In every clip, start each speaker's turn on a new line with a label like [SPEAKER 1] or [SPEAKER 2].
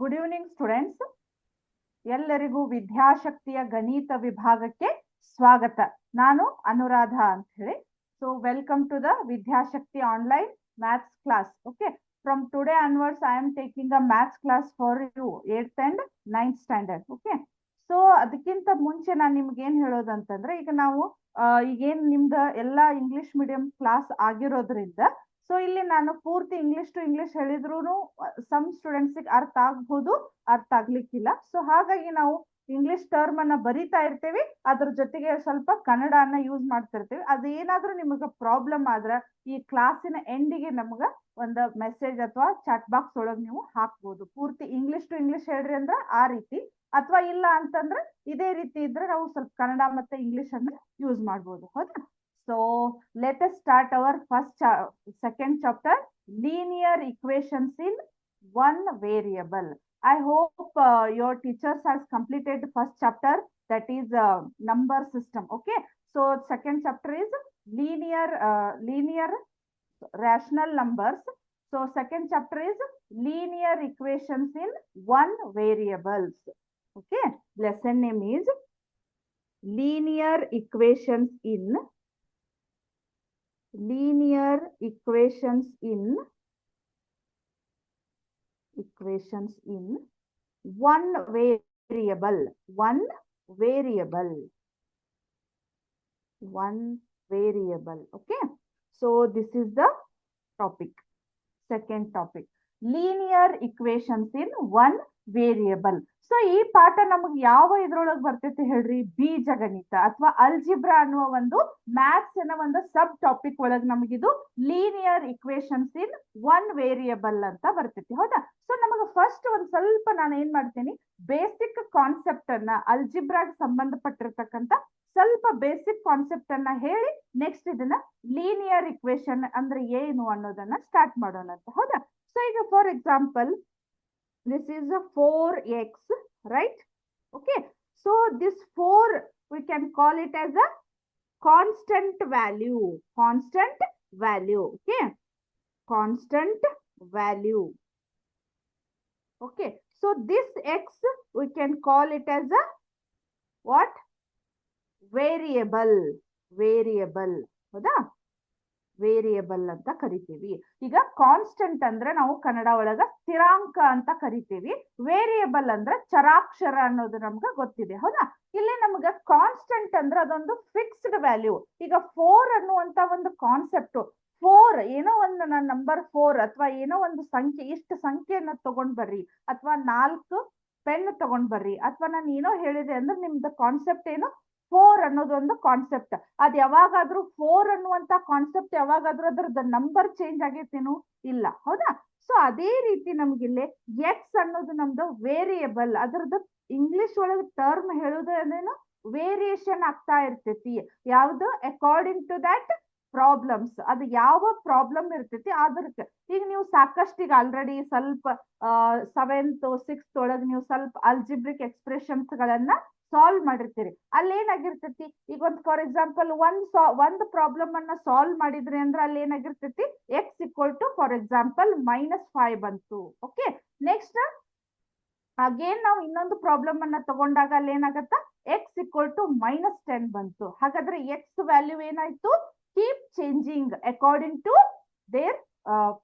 [SPEAKER 1] Good evening students. ಎಲ್ಲರಿಗೂ ವಿದ್ಯಾಶಕ್ತಿಯ ಗಣಿತ ವಿಭಾಗಕ್ಕೆ ಸ್ವಾಗತ. ನಾನು ಅನುರಾಧ ಅಂತ ಹೇಳಿ. So welcome to the Vidyashakti online maths class. Okay, from today onwards I am taking a maths class for you 8th and 9th standard. Okay, so ಅದಕ್ಕಿಂತ ಮುಂಚೆ ನಾನು ನಿಮ್ಗೆ ಏನ್ ಹೇಳೋದಂತಂದ್ರೆ, ಈಗ ನಾವು ಈಗೇನ್ ನಿಮ್ದು ಎಲ್ಲಾ ಇಂಗ್ಲಿಷ್ ಮೀಡಿಯಂ ಕ್ಲಾಸ್ ಆಗಿರೋದ್ರಿಂದ ಸೊ ಇಲ್ಲಿ ನಾನು ಪೂರ್ತಿ ಇಂಗ್ಲಿಷ್ ಟು ಇಂಗ್ಲಿಷ್ ಹೇಳಿದ್ರು ಸಮ್ ಸ್ಟೂಡೆಂಟ್ಸ್ ಅರ್ಥ ಆಗ್ಬೋದು, ಅರ್ಥ ಆಗ್ಲಿಕ್ಕಿಲ್ಲ. ಸೊ ಹಾಗಾಗಿ ನಾವು ಇಂಗ್ಲಿಷ್ ಟರ್ಮ್ ಅನ್ನ ಬರಿತಾ ಇರ್ತೇವೆ, ಅದ್ರ ಜೊತೆಗೆ ಸ್ವಲ್ಪ ಕನ್ನಡನ ಯೂಸ್ ಮಾಡ್ತಿರ್ತೀವಿ. ಅದೇನಾದ್ರೂ ನಿಮಗ ಪ್ರಾಬ್ಲಮ್ ಆದ್ರ ಈ ಕ್ಲಾಸಿನ ಎಂಡಿಗೆ ನಮ್ಗ ಒಂದು ಮೆಸೇಜ್ ಅಥವಾ ಚಾಟ್ ಬಾಕ್ಸ್ ಒಳಗೆ ನೀವು ಹಾಕ್ಬೋದು. ಪೂರ್ತಿ ಇಂಗ್ಲಿಷ್ ಟು ಇಂಗ್ಲಿಷ್ ಹೇಳ್ರಿ ಅಂದ್ರೆ ಆ ರೀತಿ, ಅಥವಾ ಇಲ್ಲ ಅಂತಂದ್ರೆ ಇದೇ ರೀತಿ ಇದ್ರೆ ನಾವು ಸ್ವಲ್ಪ ಕನ್ನಡ ಮತ್ತೆ ಇಂಗ್ಲಿಷ್ ಅನ್ನ ಯೂಸ್ ಮಾಡ್ಬೋದು. ಹೌದಾ? So let us start our second chapter, linear equations in one variable. I hope your teachers has completed first chapter, that is number system. Okay, so second chapter is linear rational numbers. So second chapter is linear equations in one variables. Okay, lesson name is linear equations in one variable. Okay, so this is the topic, second topic, linear equations in one variable. So ಈ ಪಾಠ ನಮಗೆ ಯಾವ ಇದ್ರೊಳಗೆ ಬರ್ತೈತಿ ಹೇಳ್ರಿ? ಬೀಜಗಣಿತ ಅಥವಾ algebra ಅನ್ನುವ ಒಂದು ಮ್ಯಾಥ್ಸ್ ನ ಒಂದು ಸಬ್ ಟಾಪಿಕ್ ಒಳಗೆ ನಮಗಿದು linear equations in one variable ಅಂತ ಬರ್ತೈತಿ. ಹೌದಾ? ಸೊ ನಮಗೆ ಫಸ್ಟ್ ಒಂದ್ ಸ್ವಲ್ಪ ನಾನು ಏನ್ ಮಾಡ್ತೀನಿ, ಬೇಸಿಕ್ ಕಾನ್ಸೆಪ್ಟ್ ಅನ್ನ, ಅಲ್ಜಿಬ್ರಾಗ್ ಸಂಬಂಧಪಟ್ಟಿರ್ತಕ್ಕಂಥ ಸ್ವಲ್ಪ ಬೇಸಿಕ್ ಕಾನ್ಸೆಪ್ಟ್ ಅನ್ನ ಹೇಳಿ ನೆಕ್ಸ್ಟ್ ಇದನ್ನ ಲೀನಿಯರ್ ಇಕ್ವೇಶನ್ ಅಂದ್ರೆ ಏನು ಅನ್ನೋದನ್ನ ಸ್ಟಾರ್ಟ್ ಮಾಡೋಣ ಅಂತ. ಹೌದಾ? ಸೊ ಈಗ for example, this is a 4x, right? Okay, so this 4 we can call it as a constant value. Okay, constant value. Okay, so this x we can call it as a what? Variable. ಹೌದಾ? Variable ಅಂತ ಕರಿತೀವಿ. ಈಗ constant ಅಂದ್ರೆ ನಾವು ಕನ್ನಡ ಒಳಗ ಸ್ಥಿರಾಂಕ ಅಂತ ಕರಿತೀವಿ. ವೇರಿಯಬಲ್ ಅಂದ್ರೆ ಚರಾಕ್ಷರ ಅನ್ನೋದು ನಮ್ಗೆ ಗೊತ್ತಿದೆ. ಹೌದಾ? ಇಲ್ಲಿ ನಮ್ಗೆ ಕಾನ್ಸ್ಟೆಂಟ್ ಅಂದ್ರೆ ಅದೊಂದು ಫಿಕ್ಸ್ಡ್ ವ್ಯಾಲ್ಯೂ. ಈಗ 4 ಅನ್ನುವಂತ ಒಂದು ಕಾನ್ಸೆಪ್ಟ್, 4 ಏನೋ ಒಂದು ನಂಬರ್ 4 ಅಥವಾ ಏನೋ ಒಂದು ಸಂಖ್ಯೆ, ಇಷ್ಟು ಸಂಖ್ಯೆಯನ್ನ ತಗೊಂಡ್ ಬರ್ರಿ, ಅಥವಾ 4 ಪೆನ್ ತಗೊಂಡ್ ಬರ್ರಿ, ಅಥವಾ ನಾನು ಏನೋ ಹೇಳಿದೆ ಅಂದ್ರೆ ನಿಮ್ದು ಕಾನ್ಸೆಪ್ಟ್ ಏನು? 4 ಅನ್ನೋದು ಒಂದು ಕಾನ್ಸೆಪ್ಟ್. ಅದ್ ಯಾವಾಗಾದ್ರೂ 4 ಅನ್ನುವಂತ ಕಾನ್ಸೆಪ್ಟ್ ಯಾವಾಗಾದ್ರೂ ಅದ್ರದ್ದು ನಂಬರ್ ಚೇಂಜ್ ಆಗೈತೇನು? ಇಲ್ಲ. ಹೌದಾ? ಸೊ ಅದೇ ರೀತಿ ನಮ್ಗಿಲ್ಲಿ ಎಕ್ಸ್ ಅನ್ನೋದು ನಮ್ದು ವೇರಿಯಬಲ್. ಅದ್ರದ್ದು ಇಂಗ್ಲಿಷ್ ಒಳಗೆ ಟರ್ಮ್ ಹೇಳುದು ಅಂದ್ರೇನು? ವೇರಿಯೇಷನ್ ಆಗ್ತಾ ಇರ್ತೈತಿ. ಯಾವ್ದು? According to that problems. ಅದು ಯಾವ ಪ್ರಾಬ್ಲಮ್ ಇರ್ತೈತಿ ಅದ್ರಕ್ಕೆ. ಈಗ ನೀವು ಸಾಕಷ್ಟು ಈಗ ಆಲ್ರೆಡಿ ಸ್ವಲ್ಪ 7th 6th ಒಳಗೆ ನೀವು ಸ್ವಲ್ಪ ಅಲ್ಜಿಬ್ರಿಕ್ ಎಕ್ಸ್ಪ್ರೆಷನ್ಸ್ ಗಳನ್ನ ಸಾಲ್ವ್ ಮಾಡಿರ್ತೀರಿ. ಅಲ್ಲಿ ಏನಾಗಿರ್ತೈತಿ, ಈಗ ಒಂದು ಫಾರ್ ಎಕ್ಸಾಂಪಲ್ ಒಂದು ಪ್ರಾಬ್ಲಮ್ ಅನ್ನ ಸಾಲ್ವ್ ಮಾಡಿದ್ರಿ ಅಂದ್ರೆ ಅಲ್ಲಿ ಏನಾಗಿರ್ತೈತಿ, x equal to for example -5 ಬಂತು. ಓಕೆ, ನೆಕ್ಸ್ಟ್ ಅಗೇನ್ ನಾವು ಇನ್ನೊಂದು ಪ್ರಾಬ್ಲಮ್ ಅನ್ನ ತಗೊಂಡಾಗ ಅಲ್ಲಿ ಏನಾಗತ್ತ, ಎಕ್ಸ್ ಇಕ್ವಲ್ ಟು -10 ಬಂತು. ಹಾಗಾದ್ರೆ ಎಕ್ಸ್ ವ್ಯಾಲ್ಯೂ ಏನಾಯ್ತು? Keep changing according to their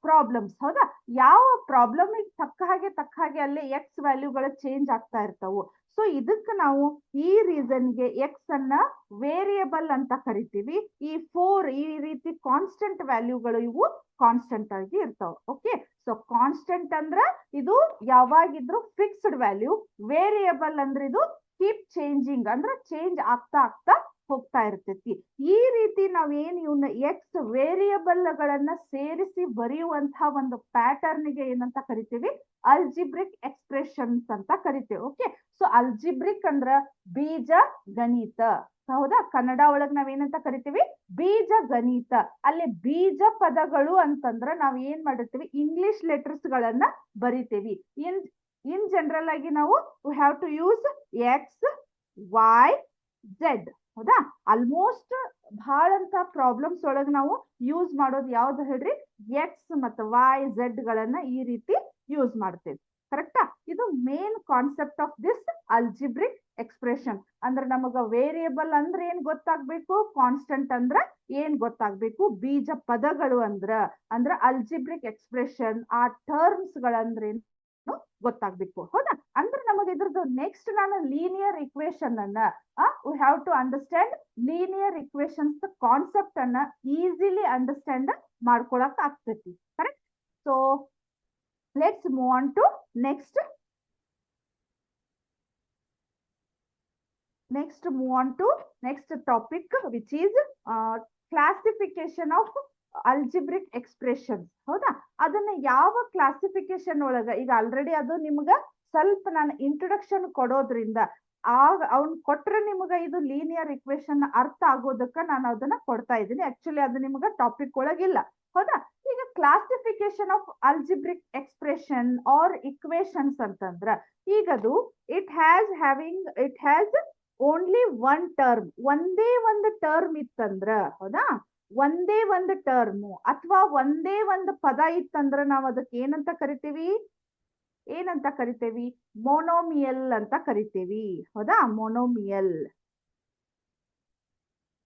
[SPEAKER 1] problems. ಹೌದಾ? ಯಾವ ಪ್ರಾಬ್ಲಮ್ ತಕ್ಕ ಹಾಗೆ ಅಲ್ಲಿ ಎಕ್ಸ್ ವ್ಯಾಲ್ಯೂಗಳು ಚೇಂಜ್ ಆಗ್ತಾ ಇರ್ತಾವು. ಸೊ ಇದಕ್ಕೆ ನಾವು ಈ ರೀಸನ್ಗೆ ಎಕ್ಸ್ ಅನ್ನ ವೇರಿಯಬಲ್ ಅಂತ ಕರಿತೀವಿ. ಈ 4 ಈ ರೀತಿ ಕಾನ್ಸ್ಟೆಂಟ್ ವ್ಯಾಲ್ಯೂಗಳು ಇವು ಕಾನ್ಸ್ಟೆಂಟ್ ಆಗಿ ಇರ್ತಾವ. ಓಕೆ, ಸೊ ಕಾನ್ಸ್ಟೆಂಟ್ ಅಂದ್ರ ಇದು ಯಾವಾಗಿದ್ರು ಫಿಕ್ಸ್ಡ್ ವ್ಯಾಲ್ಯೂ. ವೇರಿಯಬಲ್ ಅಂದ್ರೆ ಇದು ಕೀಪ್ ಚೇಂಜಿಂಗ್ ಅಂದ್ರೆ ಚೇಂಜ್ ಆಗ್ತಾ ಹೋಗ್ತಾ ಇರ್ತೈತಿ. ಈ ರೀತಿ ನಾವೇನ್ ಇವನ್ನ ಎಕ್ಸ್ ವೇರಿಯಬಲ್ ಗಳನ್ನ ಸೇರಿಸಿ ಬರೆಯುವಂತಹ ಒಂದು ಪ್ಯಾಟರ್ನ್ ಗೆ ಏನಂತ ಕರಿತೀವಿ? ಅಲ್ಜಿಬ್ರಿಕ್ ಎಕ್ಸ್ಪ್ರೆಷನ್ಸ್ ಅಂತ ಕರಿತೀವಿ. ಓಕೆ, ಸೊ ಅಲ್ಜಿಬ್ರಿಕ್ ಅಂದ್ರ ಬೀಜ ಗಣಿತ. ಹೌದಾ? ಕನ್ನಡ ಒಳಗ್ ನಾವೇನಂತ ಕರಿತೀವಿ? ಬೀಜ ಗಣಿತ. ಅಲ್ಲಿ ಬೀಜ ಪದಗಳು ಅಂತಂದ್ರ ನಾವ್ ಏನ್ ಮಾಡಿರ್ತೀವಿ? ಇಂಗ್ಲಿಷ್ ಲೆಟರ್ಸ್ ಗಳನ್ನ ಬರಿತೀವಿ. ಇನ್ ಜನರಲ್ ಆಗಿ ನಾವು we have to use X, Y, Z. ಹೌದಾ? ಆಲ್ಮೋಸ್ಟ್ ಬಹಳಂತ ಪ್ರಾಬ್ಲಮ್ಸ್ ಒಳಗೆ ನಾವು ಯೂಸ್ ಮಾಡೋದು ಯಾವ್ದು ಹೇಳ್ರಿ? ಎಕ್ಸ್ ಮತ್ತು ವೈ ಝೆಡ್ ಗಳನ್ನ ಈ ರೀತಿ ಯೂಸ್ ಮಾಡ್ತೇವೆ. ಕರೆಕ್ಟಾ? ಇದು main concept of this algebraic expression. ಅಂದ್ರೆ ನಮಗ ವೇರಿಯಬಲ್ ಅಂದ್ರೆ ಏನ್ ಗೊತ್ತಾಗ್ಬೇಕು, ಕಾನ್ಸ್ಟೆಂಟ್ ಅಂದ್ರ ಏನ್ ಗೊತ್ತಾಗ್ಬೇಕು, ಬೀಜ ಪದಗಳು ಅಂದ್ರ ಅಲ್ಜಿಬ್ರಿಕ್ ಎಕ್ಸ್ಪ್ರೆಷನ್ ಆ ಟರ್ಮ್ಸ್ ಗಳಂದ್ರೇನು ಗೊತ್ತಾಗ್ಬೇಕು. ಹೌದಾ? ಅಂದ್ರೆ ನಮಗೆ ಇದ್ರದ್ದು ನೆಕ್ಸ್ಟ್ ನಾನು ಲೀನಿಯರ್ ಇಕ್ವೇಶನ್ ಅನ್ನ we have to understand linear equations concept ಅನ್ನ ಈಸಿಲಿ ಅಂಡರ್ಸ್ಟ್ಯಾಂಡ್ ಮಾಡ್ಕೊಳಕ್ ಆಗ್ತೈತಿ. Correct? So let's move on to next topic, which is classification of algebraic expressions. ಹೌದಾ? ಅದನ್ನ ಯಾವ ಕ್ಲಾಸಿಫಿಕೇಶನ್ ಒಳಗ, ಈಗ ಆಲ್ರೆಡಿ ಅದು ನಿಮ್ಗ ಸ್ವಲ್ಪ ನಾನು ಇಂಟ್ರೊಡಕ್ಷನ್ ಕೊಡೋದ್ರಿಂದ ಅವ್ನ್ ಕೊಟ್ರೆ ನಿಮ್ಗ ಇದು ಲೀನಿಯರ್ ಇಕ್ವೇಶನ್ ಅರ್ಥ ಆಗೋದಕ್ಕ ನಾನು ಅದನ್ನ ಕೊಡ್ತಾ ಇದ್ದೀನಿ. ಆಕ್ಚುಲಿ ಅದು ನಿಮ್ಗ ಟಾಪಿಕ್ ಒಳಗಿಲ್ಲ. ಹೌದಾ? ಈಗ classification of algebraic expression or equations ಅಂತಂದ್ರ ಈಗದು it has only one term, ಒಂದೇ ಒಂದು ಟರ್ಮ್ ಇತ್ತಂದ್ರ, ಹೌದಾ, ಒಂದೇ ಒಂದು ಟರ್ಮ್ ಅಥವಾ ಒಂದೇ ಒಂದು ಪದ ಇತ್ತಂದ್ರ ನಾವ್ ಅದಕ್ಕೆ ಏನಂತ ಕರಿತೇವಿ? ಮೊನೋಮಿಯಲ್ ಅಂತ ಕರಿತೇವಿ. ಹೌದಾ? ಮೊನೋಮಿಯಲ್.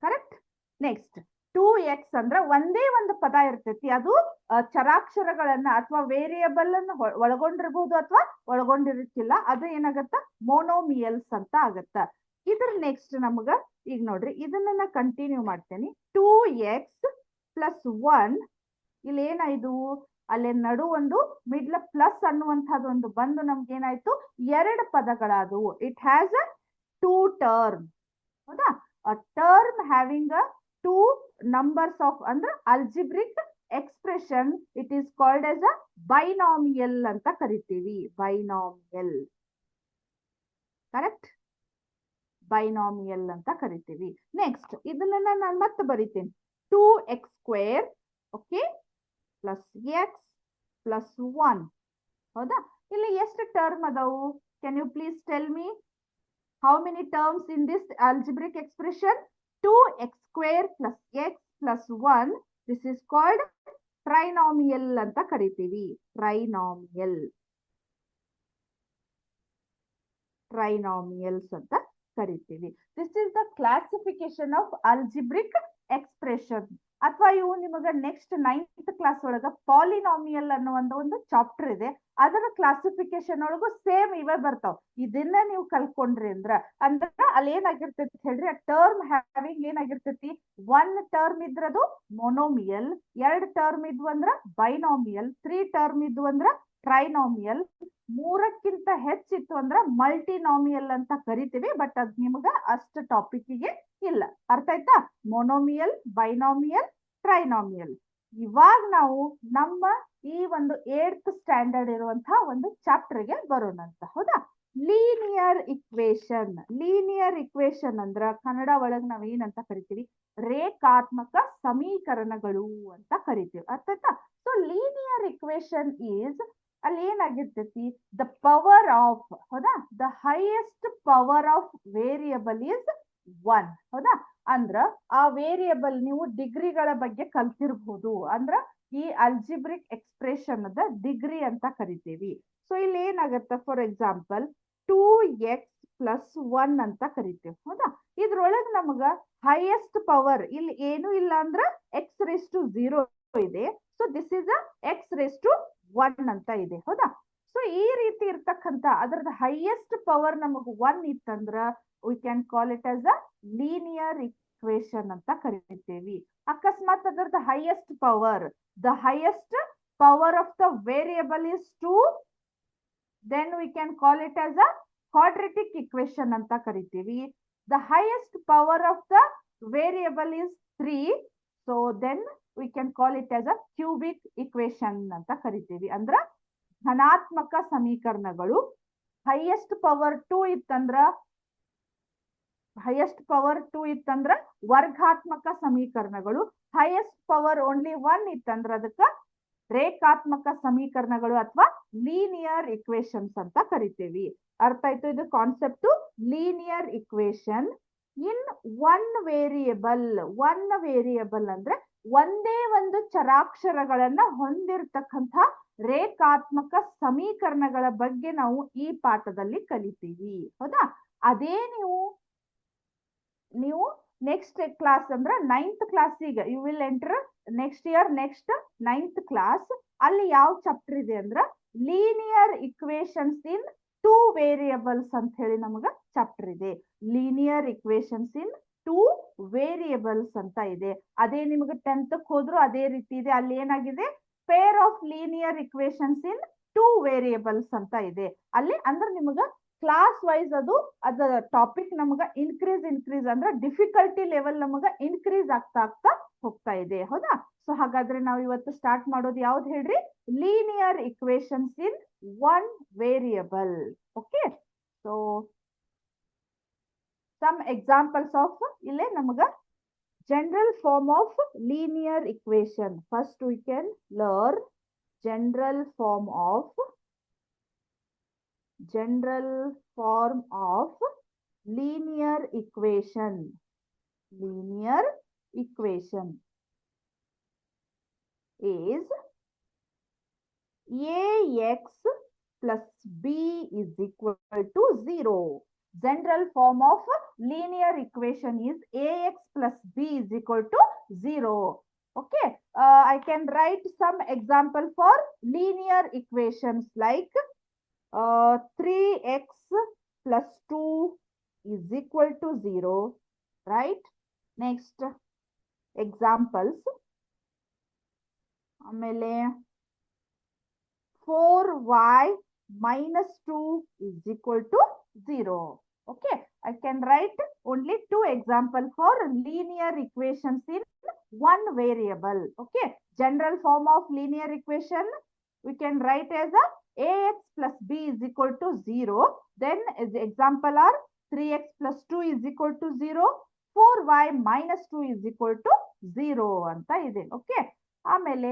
[SPEAKER 1] ಕರೆಕ್ಟ್? ನೆಕ್ಸ್ಟ್ 2x ಅಂದ್ರ ಒಂದೇ ಒಂದು ಪದ ಇರ್ತೈತಿ, ಅದು ಚರಾಕ್ಷರಗಳನ್ನ ಅಥವಾ ವೇರಿಯಬಲ್ ಅನ್ನು ಒಳಗೊಂಡಿರ್ಬಹುದು ಅಥವಾ ಒಳಗೊಂಡಿರುತ್ತಿಲ್ಲ, ಅದು ಏನಾಗತ್ತ? ಮೊನೋಮಿಯಲ್ಸ್ ಅಂತ ಆಗತ್ತ. ಇದ್ರ ನೆಕ್ಸ್ಟ್ ನಮಗ ಈಗ ನೋಡ್ರಿ, ಇದನ್ನ ಕಂಟಿನ್ಯೂ ಮಾಡ್ತೇನೆ. 2x ಪ್ಲಸ್ 1, ಇಲ್ಲಿ ಏನಾಯ್ತು, ಅಲ್ಲೇ ನಡು ಒಂದು ಮಿಡ್ಲ್ ಪ್ಲಸ್ ಅನ್ನುವಂಥದ್ದು ಒಂದು ಬಂದು ನಮ್ಗೆ ಏನಾಯ್ತು, ಎರಡು ಪದಗಳಾದವು. It has a 2 term. ಹೌದಾ? a term having a 2 numbers of ಅಂದ್ರೆ algebraic expression, it is called as a binomial ಅಂತ ಕರಿತೀವಿ. binomial. ಕರೆಕ್ಟ್? binomial ಅಂತ ಕರಿತೀವಿ. ನೆಕ್ಸ್ಟ್ ಇದನ್ನ ನಾನು ಮತ್ತೆ ಬರಿತೇನೆ. 2x square, okay, plus x plus 1. ಹೌದಾ? ಇಲ್ಲಿ ಎಷ್ಟು ಟರ್ಮ್ ಅದಾವು? Can you please tell me? How many terms in this algebraic expression? 2x square plus x plus 1. This is called trinomial ಅಂತ ಕರಿತೀವಿ. Trinomials ಅಂತ ಕರಿತೀವಿ. This is the classification of algebraic expression. ಅಥವಾ ಇವು ನಿಮಗೆ ನೆಕ್ಸ್ಟ್ 9th ಕ್ಲಾಸ್ ಒಳಗ polynomial ಅನ್ನೋ ಒಂದು ಚಾಪ್ಟರ್ ಇದೆ, ಅದರ ಕ್ಲಾಸಿಫಿಕೇಶನ್ ಒಳಗು ಸೇಮ್ ಇವೇ ಬರ್ತಾವ. ಇದನ್ನ ನೀವು ಕಲ್ಕೊಂಡ್ರಿ ಅಂದ್ರ ಅಲ್ಲಿ ಏನಾಗಿರ್ತೈತಿ ಹೇಳ್ರಿ, ಆ ಟರ್ಮ್ ಹ್ಯಾವಿಂಗ್ ಏನಾಗಿರ್ತೈತಿ, 1 ಟರ್ಮ್ ಇದ್ರದು ಮೊನೋಮಿಯಲ್, 2 ಟರ್ಮ್ ಇದ್ವು ಅಂದ್ರ ಬೈನಾಮಿಯಲ್, 3 ಟರ್ಮ್ ಇದ್ವು ಅಂದ್ರ ಟ್ರೈನಾಮಿಯಲ್, 3ಕ್ಕಿಂತ ಹೆಚ್ಚಿತ್ತು ಅಂದ್ರ ಮಲ್ಟಿನಾಮಿಯಲ್ ಅಂತ ಕರಿತೀವಿ. ಬಟ್ ಅದ್ ನಿಮ್ಗ ಅಷ್ಟು ಟಾಪಿಕ್ಗೆ ಇಲ್ಲ. ಅರ್ಥ ಆಯ್ತಾ? ಮೊನೋಮಿಯಲ್, ಬೈನಾಮಿಯಲ್, ಟ್ರೈನಾಮಿಯಲ್. ಇವಾಗ ನಾವು ನಮ್ಮ ಈ ಒಂದು 8th ಸ್ಟ್ಯಾಂಡರ್ಡ್ ಇರುವಂತಹ ಒಂದು ಚಾಪ್ಟರ್ಗೆ ಬರೋಣಂತ. ಹೌದಾ? ಲೀನಿಯರ್ ಇಕ್ವೇಶನ್ ಅಂದ್ರ ಕನ್ನಡ ಒಳಗ್ ನಾವ್ ಏನಂತ ಕರಿತೀವಿ? ರೇಖಾತ್ಮಕ ಸಮೀಕರಣಗಳು ಅಂತ ಕರಿತೀವಿ. ಅರ್ಥ ಆಯ್ತಾ? ಸೊ ಲೀನಿಯರ್ ಇಕ್ವೇಶನ್ ಈಸ್, ಅಲ್ಲಿ ಏನಾಗಿರ್ತೈತಿ, ದ ಪವರ್ ಆಫ್, ಹೌದಾ, the highest power of variable is 1. ಹೌದಾ? ಅಂದ್ರ ಆ ವೇರಿಯಬಲ್ ನೀವು ಡಿಗ್ರಿಗಳ ಬಗ್ಗೆ ಕಲ್ತಿರ್ಬಹುದು. ಅಂದ್ರ ಈ ಅಲ್ಜಿಬ್ರಿಕ್ ಎಕ್ಸ್ಪ್ರೆಷನ್ ಅದ ಡಿಗ್ರಿ ಅಂತ ಕರಿತೀವಿ. ಸೊ ಇಲ್ಲಿ ಏನಾಗತ್ತ, ಫಾರ್ ಎಕ್ಸಾಂಪಲ್ 2x ಪ್ಲಸ್ 1 ಅಂತ ಕರಿತೀವಿ. ಹೌದಾ? ಇದ್ರೊಳಗ್ ನಮಗ ಹೈಯೆಸ್ಟ್ ಪವರ್ ಇಲ್ಲಿ ಏನು ಇಲ್ಲ ಅಂದ್ರ x⁻0 ಇದೆ. ಸೊ ದಿಸ್ ಇಸ್ x⁻1 ಅಂತ ಇದೆ. ಹೌದಾ? ಸೊ ಈ ರೀತಿ ಇರ್ತಕ್ಕಂಥ ಅದರದ ಹೈಯೆಸ್ಟ್ ಪವರ್ ನಮಗ್ 1 ಇತ್ತಂದ್ರ we can call it as a linear equation ಅಂತ ಕರಿತೀವಿ. ಅಕಸ್ಮಾತ್ ಅದರದ highest power, the highest power of the variable is 2, then we can call it as a quadratic equation ಅಂತ ಕರಿತೀವಿ. The highest power of the variable is 3, so then we can call it as a cubic equation ಅಂತ ಕರಿತೀವಿ. ಅಂದ್ರ ಧನಾತ್ಮಕ ಸಮೀಕರಣಗಳು. Highest power 2 ಇತ್ತಂದ್ರ ವರ್ಗಾತ್ಮಕ ಸಮೀಕರಣಗಳು. Highest power only 1 ಇತ್ತಂದ್ರ ಅದಕ್ಕ ರೇಖಾತ್ಮಕ ಸಮೀಕರಣಗಳು ಅಥವಾ ಲೀನಿಯರ್ ಇಕ್ವೇಶನ್ಸ್ ಅಂತ ಕರಿತೀವಿ. ಅರ್ಥ ಆಯ್ತು? ಇದು ಕಾನ್ಸೆಪ್ಟ್ ಲೀನಿಯರ್ ಇಕ್ವೇಶನ್ ಇನ್ ಒನ್ ವೇರಿಯಬಲ್ ಅಂದ್ರೆ ಒಂದೇ ಒಂದು ಚರಾಕ್ಷರಗಳನ್ನ ಹೊಂದಿರತಕ್ಕಂಥ ರೇಖಾತ್ಮಕ ಸಮೀಕರಣಗಳ ಬಗ್ಗೆ ನಾವು ಈ ಪಾಠದಲ್ಲಿ ಕಲಿತೀವಿ. ಹೌದಾ? ಅದೇ ನೀವು ನೆಕ್ಸ್ಟ್ ಕ್ಲಾಸ್ ಅಂದ್ರೆ 9th ಕ್ಲಾಸಿಗೆ you will enter next year, next 9th class. ಅಲ್ಲಿ ಯಾವ ಚಾಪ್ಟರ್ ಇದೆ ಅಂದ್ರೆ ಲೀನಿಯರ್ ಇಕ್ವೇಶನ್ಸ್ ಇನ್ 2 ವೇರಿಯಬಲ್ಸ್ ಅಂತ ಹೇಳಿ ನಮಗ ಚಾಪ್ಟರ್ ಇದೆ. ಲೀನಿಯರ್ ಇಕ್ವೇಶನ್ಸ್ ಇನ್ 2 ವೇರಿಯಬಲ್ಸ್ ಅಂತ ಇದೆ. ಅದೇ ನಿಮಗೆ 10th ಹೋದ್ರು ಅದೇ ರೀತಿ ಇದೆ. ಅಲ್ಲಿ ಏನಾಗಿದೆ, pair of linear equations in 2 variables ಅಂತ ಇದೆ. ಅಲ್ಲಿ ಅಂದ್ರೆ ನಿಮಗ ಕ್ಲಾಸ್ ವೈಸ್ ಅದ ಟಾಪಿಕ್ ನಮಗ ಇನ್ಕ್ರೀಸ್ ಅಂದ್ರೆ ಡಿಫಿಕಲ್ಟಿ ಲೆವೆಲ್ ನಮಗ ಇನ್ಕ್ರೀಸ್ ಆಗ್ತಾ ಹೋಗ್ತಾ ಇದೆ. ಹೌದಾ? ಸೊ ಹಾಗಾದ್ರೆ ನಾವು ಇವತ್ತು ಸ್ಟಾರ್ಟ್ ಮಾಡೋದು ಯಾವ್ದು ಹೇಳ್ರಿ? Linear equations in 1 variable. Okay, so some examples of ಇಲ್ಲೇ ನಮಗ general form of linear equation. First we can learn general form of linear equation. Linear equation is ax plus b is equal to 0. General form of linear equation is ax plus b is equal to 0. Okay, I can write some example for linear equations like 3x plus 2 is equal to 0, right? Next examples. ಆಮೇಲೆ 4y minus 2 is equal to 0. Okay, I can write only 2 examples for linear equations in 1 variable. Okay, general form of linear equation we can write as ax plus b is equal to 0. Then as example are 3x plus 2 is equal to 0, 4y minus 2 is equal to 0 ಅಂತ ಇದೆ. Okay, ಆಮೇಲೆ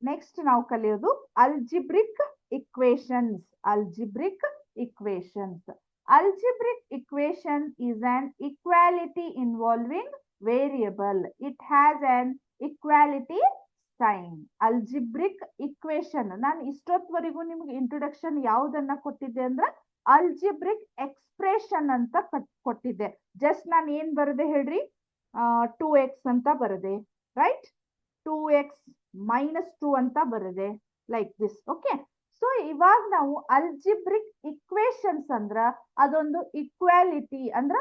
[SPEAKER 1] next ನಾವು ಕಲಿಯೋದು algebraic equations. Algebraic equations. Algebraic equation is an equality involving variable. It has an equality sign. Algebraic equation ನಾನು ಇಷ್ಟೊತ್ತವರೆಗೂ ನಿಮ್ಗೆ introduction ಯಾವುದನ್ನ ಕೊಟ್ಟಿದ್ದೆ ಅಂದ್ರೆ ಅಲ್ಜಿಬ್ರಿಕ್ ಎಕ್ಸ್ಪ್ರೆಷನ್ ಅಂತ ಕೊಟ್ಟಿದ್ದೆ. ಜಸ್ಟ್ ನಾನು ಏನ್ ಬರದೆ ಹೇಳ್ರಿ, 2x ಅಂತ ಬರದೆ, ರೈಟ್? 2x minus 2 ಅಂತ ಬರದೆ, ಲೈಕ್ ದಿಸ್. ಓಕೆ, ಸೊ ಇವಾಗ ನಾವು ಅಲ್ಜಿಬ್ರಿಕ್ ಇಕ್ವೇಶನ್ಸ್ ಅಂದ್ರ ಅದೊಂದು ಇಕ್ವಾಲಿಟಿ ಅಂದ್ರ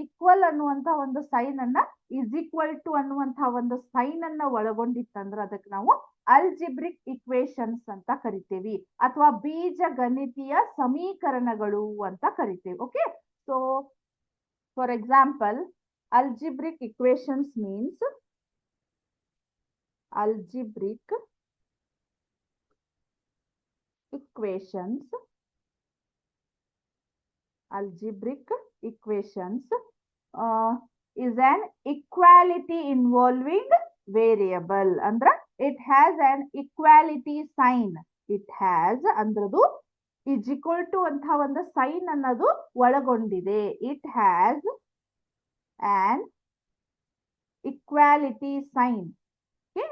[SPEAKER 1] ಈಕ್ವಲ್ ಅನ್ನುವಂತ ಒಂದು ಸೈನ್ ಅನ್ನ ಇಸ್ ಈಕ್ವಲ್ ಟು ಅನ್ನುವಂತ ಒಂದು ಸೈನ್ ಅನ್ನ ಒಳಗೊಂಡಿತ್ತಂದ್ರ ಅದಕ್ಕೆ ನಾವು ಅಲ್ಜಿಬ್ರಿಕ್ ಇಕ್ವೇಶನ್ಸ್ ಅಂತ ಕರಿತೇವಿ, ಅಥವಾ ಬೀಜ ಗಣಿತೀಯ ಸಮೀಕರಣಗಳು ಅಂತ ಕರಿತೇವೆ. Okay, so for example algebraic equations means algebraic equations is an equality involving variable. Andra it has an equality sign. It has ಅಂದ್ರದು is equal to ಅಂತ ಒಂದು ಸೈನ್ ಅನ್ನೋದು ಒಳಗೊಂಡಿದೆ. It has an equality sign. Okay,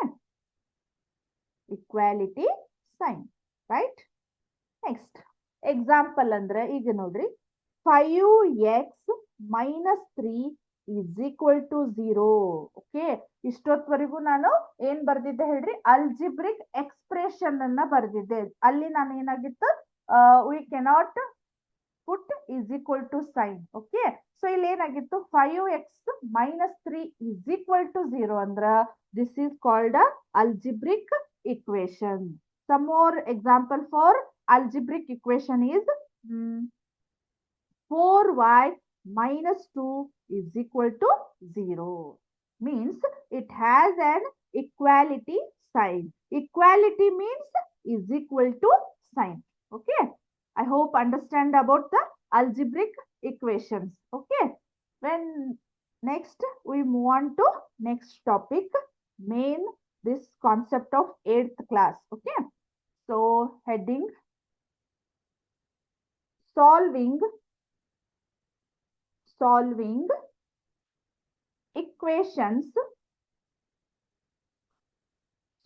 [SPEAKER 1] equality sign, right? Next example ಅಂದ್ರೆ ಈಗ ನೋಡ್ರಿ, 5x minus 3 is equal to 0. Okay, ಇಷ್ಟೊತ್ತವರೆಗೂ ನಾನು ಏನ್ ಬರ್ದಿದ್ದೆ ಹೇಳ್ರಿ? ಅಲ್ಜಿಬ್ರಿಕ್ ಎಕ್ಸ್ಪ್ರೆಷನ್ ಅನ್ನ ಬರ್ದಿದ್ದೆ. ಅಲ್ಲಿ ನಾನು ಏನಾಗಿತ್ತು, we cannot put is equal to sign. Okay, so ಇಲ್ಲಿ ಏನಾಗಿತ್ತು, 5x minus 3 is equal to 0 ಅಂದ್ರ this is called a algebraic equation. Some more example for algebraic equation is 4y minus 2 is equal to 0. Means it has an equality sign. Equality means is equal to sign. Okay, I hope understand about the algebraic equations. Okay, when next we move on to next topic, main this concept of 8th class. Okay, so heading solving equations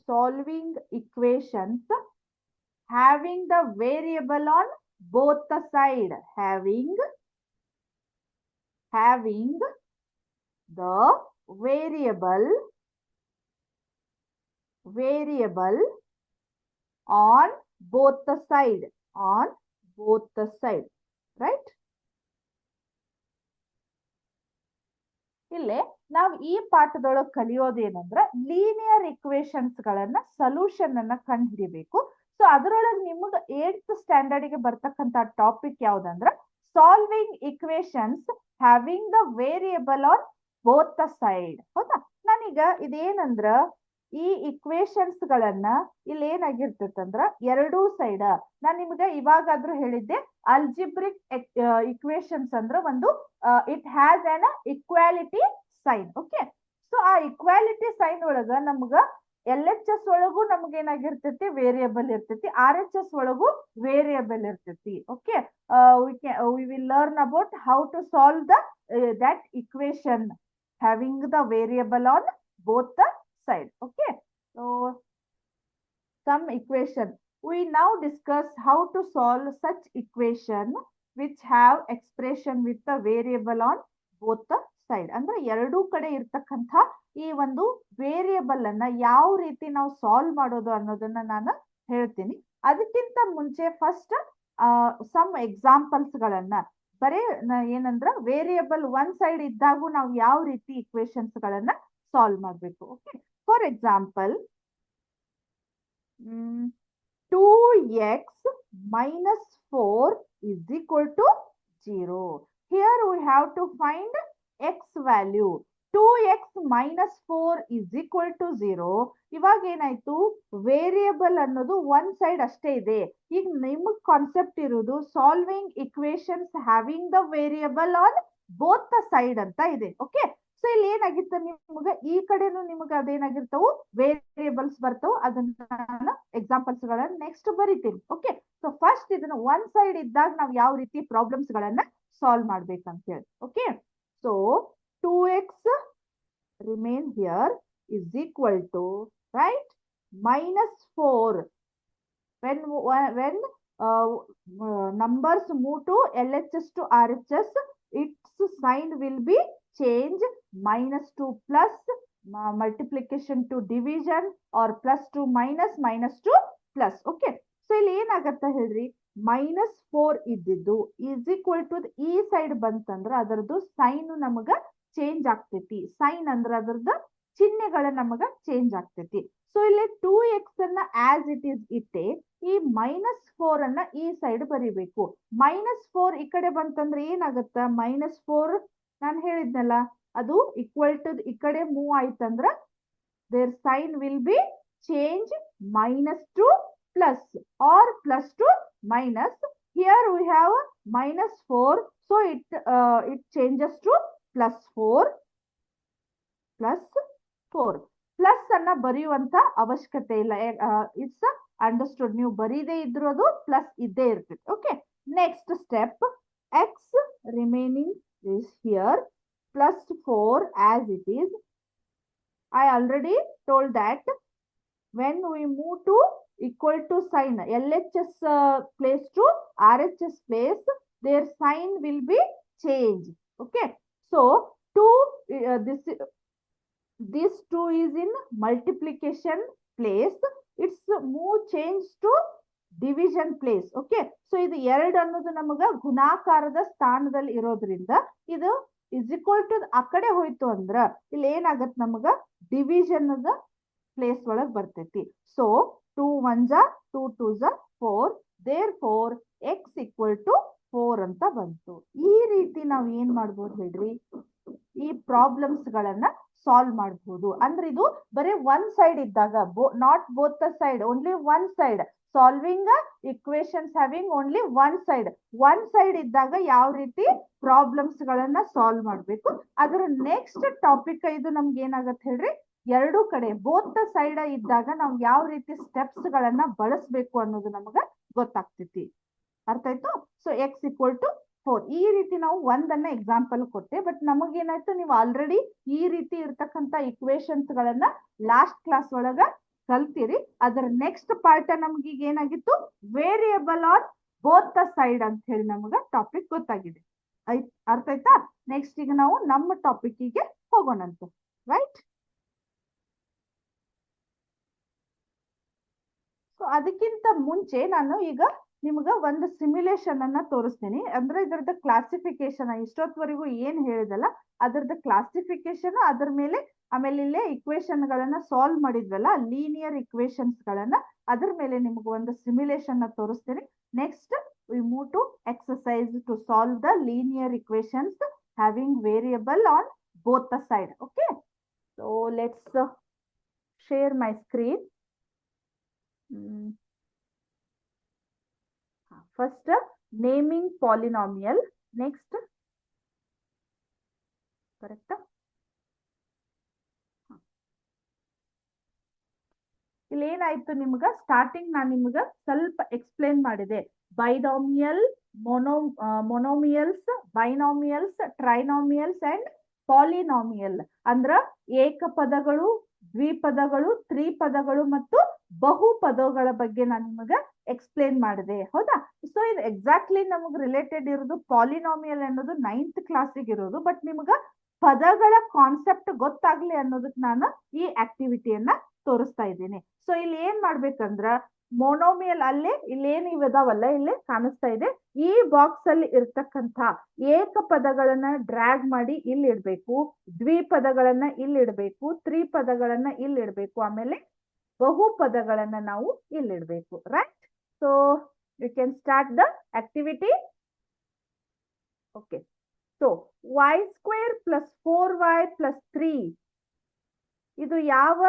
[SPEAKER 1] solving equations having the variable on both the side, having the variable on both the side, right? ಇಲ್ಲಿ ನಾವು ಈ ಪಾಠದೊಳಗೆ ಕಲಿಯೋದೇನಂದ್ರ linear equations ಗಳನ್ನ solution ಅನ್ನ ಕಂಡು ಹಿಡಿಬೇಕು. So ಅದರೊಳಗೆ ನಿಮಗೆ 8th ಸ್ಟ್ಯಾಂಡರ್ಡ್ ಗೆ ಬರ್ತಕ್ಕಂತ ಟಾಪಿಕ್ ಯಾವ್ದಂದ್ರ solving equations having the variable on both the side. ಹೌದಾ, ನಾನೀಗ ಇದೇನಂದ್ರ ಈ ಇಕ್ವೇಶನ್ಸ್ ಗಳನ್ನ ಇಲ್ಲಿ ಏನಾಗಿರ್ತೈತಂದ್ರ ಎರಡೂ ಸೈಡ್ ನಾನ್ ನಿಮ್ಗೆ ಇವಾಗಾದ್ರೂ ಹೇಳಿದ್ದೆ ಅಲ್ಜಿಬ್ರಿಕ್ ಇಕ್ವೇಶನ್ಸ್ ಅಂದ್ರ ಒಂದು it has an equality sign. Okay, so ಆ ಇಕ್ವಾಲಿಟಿ ಸೈನ್ ಒಳಗ ನಮ್ಗ LHS ಒಳಗೂ ನಮ್ಗೆ ಏನಾಗಿರ್ತೈತಿ ವೇರಿಯಬಲ್ ಇರ್ತೈತಿ, RHS ಒಳಗೂ ವೇರಿಯಬಲ್ ಇರ್ತೈತಿ. Okay, we will learn about how to solve that equation having the variable on both the side. Okay, so some equation we now discuss how to solve such equation which have expression with the variable on both the side. ಅಂದ್ರೆ ಎರಡೂ ಕಡೆ ಇರ್ತಕ್ಕಂಥ ಈ ಒಂದು variable ಅನ್ನ ಯಾವ ರೀತಿ ನಾವು ಸಾಲ್ವ್ ಮಾಡೋದು ಅನ್ನೋದನ್ನ ನಾನು ಹೇಳ್ತೀನಿ. ಅದಕ್ಕಿಂತ ಮುಂಚೆ ಫಸ್ಟ್ ಸಮ್ ಎಕ್ಸಾಂಪಲ್ಸ್ ಗಳನ್ನ ಬರೇ ಏನಂದ್ರ ವೇರಿಯಬಲ್ ಒನ್ ಸೈಡ್ ಇದ್ದಾಗೂ ನಾವು ಯಾವ ರೀತಿ ಇಕ್ವೇಶನ್ಸ್ ಗಳನ್ನ ಸಾಲ್ವ್ ಮಾಡಬೇಕು. Okay, for example 2x minus 4 is equal to 0. Here we have to find x value. 2x minus 4 is equal to 0. ಇವಾಗ ಏನಾಯ್ತು, ವೇರಿಯಬಲ್ ಅನ್ನೋದು ಒನ್ ಸೈಡ್ ಅಷ್ಟೇ ಇದೆ. ಈಗ ನಿಮಗ್ ಕಾನ್ಸೆಪ್ಟ್ ಇರುವುದು solving equations having the variable on both the side ಅಂತ ಇದೆ. ಓಕೆ, ಸೊ ಇಲ್ಲಿ ಏನಾಗಿತ್ತು ನಿಮ್ಗೆ ಈ ಕಡೆನು ನಿಮ್ಗೆ ಅದೇನಾಗಿರ್ತಾವು ವೇರಿಯಬಲ್ಸ್ ಬರ್ತಾವು. ಅದನ್ನ ಎಕ್ಸಾಂಪಲ್ಸ್ ಗಳನ್ನ ನೆಕ್ಸ್ಟ್ ಬರಿತೀನಿ. ಓಕೆ, ಸೊ ಫಸ್ಟ್ ಇದನ್ನ ಒನ್ ಸೈಡ್ ಇದ್ದಾಗ ನಾವು ಯಾವ ರೀತಿ ಪ್ರಾಬ್ಲಮ್ಸ್ ಗಳನ್ನ ಸಾಲ್ವ್ ಮಾಡ್ಬೇಕಂತ ಹೇಳಿ. Okay, so 2x remain here is equal to, right, minus 4. When numbers move to LHS to RHS, its sign will be change, minus to plus, multiplication to division, or plus to minus, minus to plus. Okay, so ಇಲ್ಲಿ ಏನಾಗತ್ತ ಹೇಳ್ರಿ, -4 ಇದ್ದಿದ್ದು is equal to ಈ side ಬಂತಂದ್ರ ಅದರದ್ದು sign ನಮಗ change ಆಗ್ತೈತಿ. Sign ಅಂದ್ರ ಅದರದ ಚಿಹ್ನೆಗಳ ನಮಗ ಚೇಂಜ್ ಆಗ್ತೈತಿ. ಸೊ ಇಲ್ಲಿ 2x ಅನ್ನ ಆಸ್ ಇಟ್ ಈಸ್ ಇಟ್ಟೆ, ಈ -4 ಅನ್ನ ಈ ಸೈಡ್ ಬರಿಬೇಕು. -4 ಈ ಕಡೆ ಬಂತಂದ್ರೆ ಏನಾಗತ್ತ, -4 ನಾನು ಹೇಳಿದ್ನಲ್ಲ ಅದು ಈಕ್ವಲ್ ಟು ಈ ಕಡೆ ಮೂವ್ ಆಯ್ತಂದ್ರ their sign will be change minus to plus or plus to minus. Here we have -4, so it changes to +4. Plus ಅನ್ನ ಬರೆಯುವಂತ ಅವಶ್ಯಕತೆ ಇಲ್ಲ. It's understood. ನೀವು ಬರೀದೇ ಇದ್ರೂ ಅದು ಪ್ಲಸ್ ಇದ್ದೇ ಇರ್ತದೆ. Okay, next step, X remaining is here +4 as it is. I already told that when we move to equal to sign LHS place to RHS place, their sign will be changed. Okay, so this 2 is in multiplication place, its move change to division place. Okay, so ಇದು 2 ಅನ್ನೋದು ನಮಗ ಗುಣಾಕಾರದ ಸ್ಥಾನದಲ್ಲಿ ಇರೋದ್ರಿಂದ ಇದು is equal to ಆ ಕಡೆ ಹೋಯ್ತು ಅಂದ್ರ ಇಲ್ಲಿ ಏನಾಗತ್ ನಮಗ ಡಿವಿಷನ್ ದ ಪ್ಲೇಸ್ ಒಳಗ್ ಬರ್ತೈತಿ. So 2 1 2 2 4, therefore x equal to 4 ಅಂತ ಬಂತು. ಈ ರೀತಿ ನಾವು ಏನ್ ಮಾಡ್ಬೋದು ಹೇಳ್ರಿ, ಈ ಪ್ರಾಬ್ಲಮ್ಸ್ ಗಳನ್ನ ಸಾಲ್ವ್ ಮಾಡಬಹುದು. ಅಂದ್ರೆ ಇದು ಬರೀ ಒನ್ ಸೈಡ್ ಇದ್ದಾಗ, not both the side, only one side, solving equations having only one side ಇದ್ದಾಗ ಯಾವ ರೀತಿ ಪ್ರಾಬ್ಲಮ್ಸ್ ಗಳನ್ನ ಸಾಲ್ವ್ ಮಾಡ್ಬೇಕು. ಅದರ ನೆಕ್ಸ್ಟ್ ಟಾಪಿಕ್ ಇದು ನಮ್ಗೆ ಏನಾಗತ್ತೆ ಹೇಳ್ರಿ, ಎರಡೂ ಕಡೆ ಬೋತ್ ದ ಸೈಡ್ ಇದ್ದಾಗ ನಾವು ಯಾವ ರೀತಿ ಸ್ಟೆಪ್ಸ್ ಗಳನ್ನ ಬಳಸಬೇಕು ಅನ್ನೋದು ನಮಗ ಗೊತ್ತಾಗ್ತೈತಿ. ಅರ್ಥ ಆಯ್ತು? ಸೊ x equal to 4 ಈ ರೀತಿ ನಾವು ಒಂದನ್ನ ಎಕ್ಸಾಂಪಲ್ ಕೊಟ್ಟೆ. ಬಟ್ ನಮಗೇನಾಯ್ತು, ನೀವು ಆಲ್ರೆಡಿ ಈ ರೀತಿ ಇರ್ತಕ್ಕಂತ ಇಕ್ವೇಶನ್ಸ್ ಗಳನ್ನ ಲಾಸ್ಟ್ ಕ್ಲಾಸ್ ಒಳಗ ಕಲ್ತಿರಿ. ಅದರ ನೆಕ್ಸ್ಟ್ ಪಾರ್ಟ್ ನಮ್ಗೆ ಈಗ ಏನಾಗಿತ್ತು, variable on both the side ಅಂತ ಹೇಳಿ ನಮಗ ಟಾಪಿಕ್ ಗೊತ್ತಾಗಿದೆ. ಅರ್ಥ ಆಯ್ತಾ? ನೆಕ್ಸ್ಟ್ ಈಗ ನಾವು ನಮ್ಮ ಟಾಪಿಕ್ಗೆ ಹೋಗೋಣಂತ, ರೈಟ್? ಸೊ ಅದಕ್ಕಿಂತ ಮುಂಚೆ ನಾನು ಈಗ ನಿಮ್ಗ ಒಂದು ಸಿಮ್ಯುಲೇಷನ್ ಅನ್ನ ತೋರಿಸ್ತೀನಿ. ಅಂದ್ರೆ ಇದರದ ಕ್ಲಾಸಿಫಿಕೇಶನ್ ಇಷ್ಟೊತ್ತವರೆಗೂ ಏನ್ ಹೇಳಿದಲ್ಲ ಅದರದ ಕ್ಲಾಸಿಫಿಕೇಶನ್, ಅದ್ರ ಮೇಲೆ ಆಮೇಲೆ ಇಲ್ಲೇ ಇಕ್ವೇಶನ್ ಗಳನ್ನ ಸಾಲ್ವ್ ಮಾಡಿದ್ವಲ್ಲ, ಲೀನಿಯರ್ ಇಕ್ವೇಶನ್ಸ್ ಗಳನ್ನ, ಅದ್ರ ಮೇಲೆ ನಿಮ್ಗೆ ಒಂದು ಸಿಮ್ಯುಲೇಷನ್ ನ ತೋರಿಸ್ತೀನಿ. Next we move to exercise to solve the linear equations having variable on both the side. Okay, so let's share my screen. First, naming polynomial. Next, correct? ಇಲ್ಲಿ ಏನಾಯ್ತು, ನಿಮ್ಗ ಸ್ಟಾರ್ಟಿಂಗ್ ನಾನು ನಿಮ್ಗ ಸ್ವಲ್ಪ ಎಕ್ಸ್ಪ್ಲೇನ್ ಮಾಡಿದೆ. ಬೈನಾಮಿಯಲ್, ಮೊನೋಮಿಯಲ್ಸ್, ಬೈನಾಮಿಯಲ್ಸ್, ಟ್ರೈನಾಮಿಯಲ್ಸ್ ಅಂಡ್ ಪಾಲಿನಾಮಿಯಲ್ ಅಂದ್ರ ಏಕಪದಗಳು, ದ್ವಿಪದಗಳು, ತ್ರಿಪದಗಳು ಮತ್ತು ಬಹುಪದಗಳ ಬಗ್ಗೆ ನಾನು ನಿಮಗ ಎಕ್ಸ್ಪ್ಲೇನ್ ಮಾಡಿದೆ, ಹೌದಾ? ಸೊ ಇದು ಎಕ್ಸಾಕ್ಟ್ಲಿ ನಮಗ್ ರಿಲೇಟೆಡ್ ಇರೋದು ಪಾಲಿನಾಮಿಯಲ್ ಅನ್ನೋದು 9th ಕ್ಲಾಸಿಗೆ ಇರೋದು. ಬಟ್ ನಿಮ್ಗ ಪದಗಳ ಕಾನ್ಸೆಪ್ಟ್ ಗೊತ್ತಾಗ್ಲಿ ಅನ್ನೋದಕ್ಕೆ ನಾನು ಈ ಆಕ್ಟಿವಿಟಿಯನ್ನ ತೋರಿಸ್ತಾ ಇದ್ದೀನಿ. ಸೊ ಇಲ್ಲಿ ಏನ್ ಮಾಡ್ಬೇಕಂದ್ರ, ಮೊನೋಮಿಯಲ್ ಅಲ್ಲೇ ಇಲ್ಲೇನು ಇದಾವಲ್ಲ ಇಲ್ಲೇ ಕಾಣಿಸ್ತಾ ಇದೆ, ಈ ಬಾಕ್ಸ್ ಅಲ್ಲಿ ಇರ್ತಕ್ಕಂಥ ಏಕಪದಗಳನ್ನ ಡ್ರ್ಯಾಗ್ ಮಾಡಿ ಇಲ್ಲಿ ಇಡ್ಬೇಕು, ದ್ವಿಪದಗಳನ್ನ ಇಲ್ಲಿ ಇಡ್ಬೇಕು, ತ್ರಿಪದಗಳನ್ನ ಇಲ್ಲಿ ಇಡ್ಬೇಕು, ಆಮೇಲೆ ಬಹುಪದಗಳನ್ನ ನಾವು ಇಲ್ಲಿ ಇಡ್ಬೇಕು, right? So you can start the activity. Okay, so y² + 4y + 3 ಇದು ಯಾವ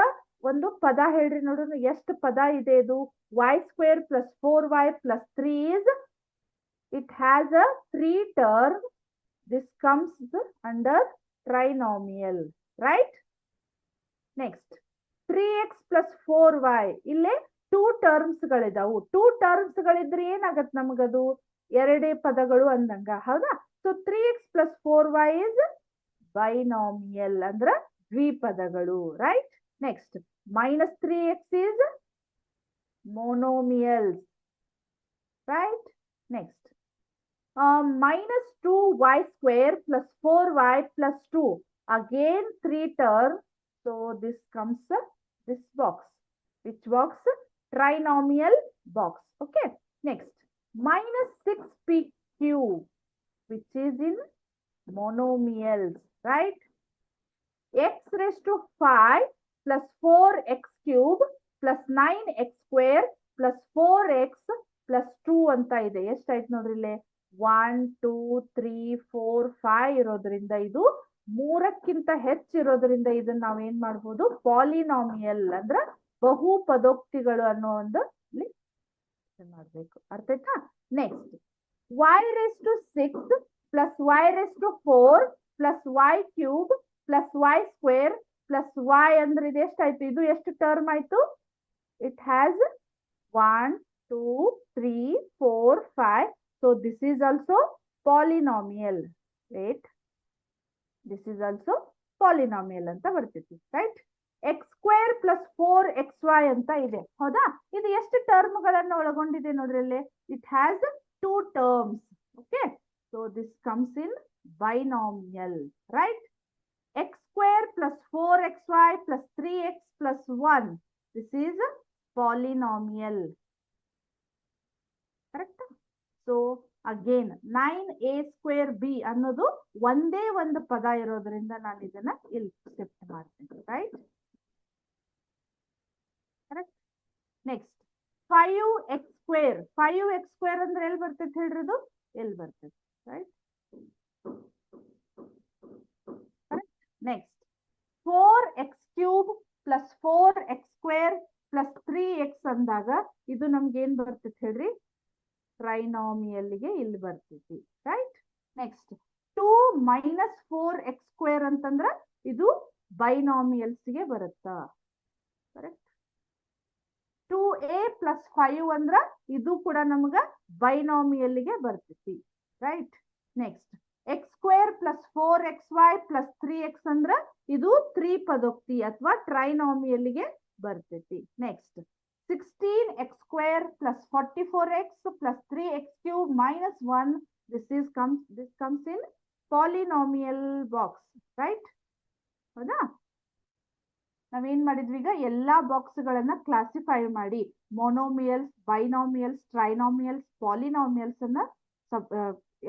[SPEAKER 1] ಒಂದು ಪದ ಹೇಳ್ರಿ ನೋಡೋಣ, ಎಷ್ಟು ಪದ ಇದೆ ಇದು? y² + 4y + 3 is, it has a 3 term. This comes under trinomial, right? Next, 3x + 4y ಇಲ್ಲೇ 2 ಟರ್ಮ್ಸ್ ಗಳಿದಾವು. 2 ಟರ್ಮ್ಸ್ ಗಳಿದ್ರೆ ಏನಾಗತ್ತೆ ನಮಗದು? ಎರಡೇ ಪದಗಳು ಅಂದಂಗ, ಹೌದಾ? So 3x + 4y is binomial ಅಂದ್ರ ದ್ವಿಪದಗಳು, right? Next, -3x is monomials, right? Next, -2y² + 4y + 2, again 3 terms. So this comes this box. Which box? Trinomial box. Okay. Next, -6p³ which is in monomials, right? x⁵ + 4x³ + 9x² + 4x + 2 ಅಂತ ಇದೆ. ಎಷ್ಟಾಯ್ತು ನೋಡ್ರಿ ಇಲ್ಲಿ? 1 2 3 4 5 ಇರೋದ್ರಿಂದ, ಇದು 3ಕ್ಕಿಂತ ಹೆಚ್ಚಿರೋದ್ರಿಂದ ಇದನ್ನ ನಾವ್ ಏನ್ ಮಾಡ್ಬೋದು? ಪಾಲಿನಾಮಿಯಲ್ ಅಂದ್ರ ಬಹುಪದೋಕ್ತಿಗಳು ಅನ್ನೋ ಒಂದು ಇಲ್ಲಿ ಮಾಡ್ಬೇಕು, ಅರ್ಥ ಆಯ್ತಾ? Next, y⁵ + y⁴ + y³ + y² + y ಅಂದ್ರೆ ಇದು ಎಷ್ಟಾಯ್ತು? ಇದು ಎಷ್ಟು ಟರ್ಮ್ ಆಯ್ತು? It has 1 2 3 4 5. So this is also polynomial. Wait, this is also polynomial ಅಂತ ಬರ್ತೈತಿ, ರೈಟ್? x² + 4xy ಅಂತ ಇದೆ, ಹೌದಾ? ಇದು ಎಷ್ಟು ಟರ್ಮ್ ಗಳನ್ನ ಒಳಗೊಂಡಿದೆ ನೋಡ್ರಿ ಇಲ್ಲಿ? It has 2 terms. Okay, so this comes in binomial, right? x² + 4xy + 3x + 1, this is polynomial, correct? So again 9a² b ಅನ್ನೋದು ಒಂದೇ ಒಂದು ಪದ ಇರೋದ್ರಿಂದ ನಾನು ಇದನ್ನ ಇಲ್ಲಿ ಶಿಫ್ಟ್ ಮಾಡ್ತೀನಿ, right? Correct. Next, 5x². 5x² ಅಂದ್ರೆ ಎಲ್ಲಿ ಬರ್ತೈತೆ ಹೇಳ್ರಿ? ಇದು ಎಲ್ಲಿ ಬರ್ತೈತೆ, right? Next, 4x³ + 4x² + 3x ಅಂದಾಗ ಇದು ನಮ್ಗೆ ಏನ್ ಬರ್ತೈತೆ ಹೇಳ್ರಿ? ಟ್ರೈನಾಮಿಯಲ್ಗೆ ಇಲ್ಲಿ ಬರ್ತೈತಿ, ರೈಟ್? ನೆಕ್ಸ್ಟ್, 2 - 4x² ಅಂತಂದ್ರ ಇದು ಬೈನಾಮಿಯಲ್ಸ್ಗೆ ಬರುತ್ತಾ, ಕರೆಕ್ಟ್? 2a + 5 ಅಂದ್ರ ಇದು ಕೂಡ ನಮ್ಗ ಬೈನಾಮಿಯಲ್ಗೆ ಬರ್ತೈತಿ, right? Next, x² + 4xy + 3x ಅಂದ್ರ ಇದು ತ್ರಿಪದೋಕ್ತಿ ಅಥವಾ ಟ್ರೈನಾಮಿಯಲ್ಗೆ ಬರ್ತೈತಿ. Next 16x square plus 44x plus 3x cube minus 1. This comes in polynomial box, right? ಹೌದಾ? ನಾವೇನ್ ಮಾಡಿದ್ವಿ ಈಗ ಎಲ್ಲಾ ಬಾಕ್ಸ್ ಗಳನ್ನ ಕ್ಲಾಸಿಫೈ ಮಾಡಿ ಮೊನೋಮಿಯಲ್ಸ್, ಬೈನಾಮಿಯಲ್ಸ್, ಟ್ರೈನಾಮಿಯಲ್ಸ್, ಪಾಲಿನಾಮಿಯಲ್ಸ್ ಅನ್ನ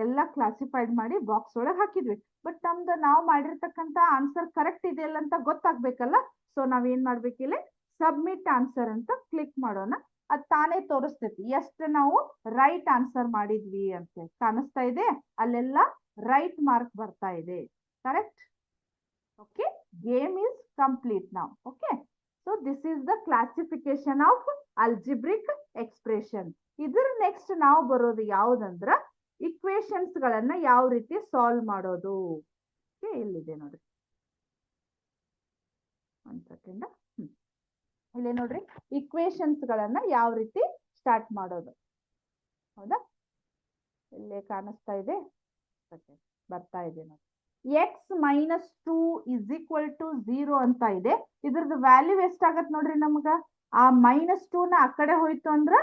[SPEAKER 1] ಎಲ್ಲ ಕ್ಲಾಸಿಫೈಡ್ ಮಾಡಿ ಬಾಕ್ಸ್ ಒಳಗೆ ಹಾಕಿದ್ವಿ. ಬಟ್ ನಮ್ದು ನಾವು ಮಾಡಿರ್ತಕ್ಕಂತ ಆನ್ಸರ್ ಕರೆಕ್ಟ್ ಇದೆಯಲ್ಲ ಅಂತ ಗೊತ್ತಾಗ್ಬೇಕಲ್ಲ. ಸೊ ನಾವೇನ್ ಮಾಡ್ಬೇಕಿಲ್ಲ, ಸಬ್ಮಿಟ್ ಆನ್ಸರ್ ಅಂತ ಕ್ಲಿಕ್ ಮಾಡೋಣ. ಅದ್ ತಾನೇ ತೋರಿಸ್ತೈತಿ ಎಷ್ಟು ನಾವು ರೈಟ್ ಆನ್ಸರ್ ಮಾಡಿದ್ವಿ ಅಂತ ಕಾಣಿಸ್ತಾ ಇದೆ. ಅಲ್ಲೆಲ್ಲ ರೈಟ್ ಮಾರ್ಕ್ ಬರ್ತಾ ಇದೆ. Correct? Okay, game is complete now. Okay, so this is the classification of algebraic expression. ಇದರ ನೆಕ್ಸ್ಟ್ ನಾವು ಬರೋದು ಯಾವ್ದಂದ್ರ ಇಕ್ವೇಶನ್ಸ್ ಗಳನ್ನ ಯಾವ ರೀತಿ ಸಾಲ್ವ್ ಮಾಡೋದು. ಇಲ್ಲಿದೆ ನೋಡ್ರಿ, ಒಂದ್ ಸೆಕೆಂಡ್. ಇಲ್ಲಿ ನೋಡ್ರಿ, ಇಕ್ವೇಶನ್ಸ್ ಗಳನ್ನ ಯಾವ ರೀತಿ ಸ್ಟಾರ್ಟ್ ಮಾಡೋದು. ಹೌದಾ? ಇಲ್ಲೇ ಕಾಣಿಸ್ತಾ ಇದೆ, ಬರ್ತಾ ಇದೆ ನೋಡಿ. x minus 2 is equal to 0 ಅಂತ ಇದೆ. ಇದ್ರದ್ದು ವ್ಯಾಲ್ಯೂ ಎಷ್ಟಾಗತ್ ನೋಡ್ರಿ ನಮ್ಗ. ಆ -2 ನ ಆ ಕಡೆ ಹೋಯ್ತು ಅಂದ್ರ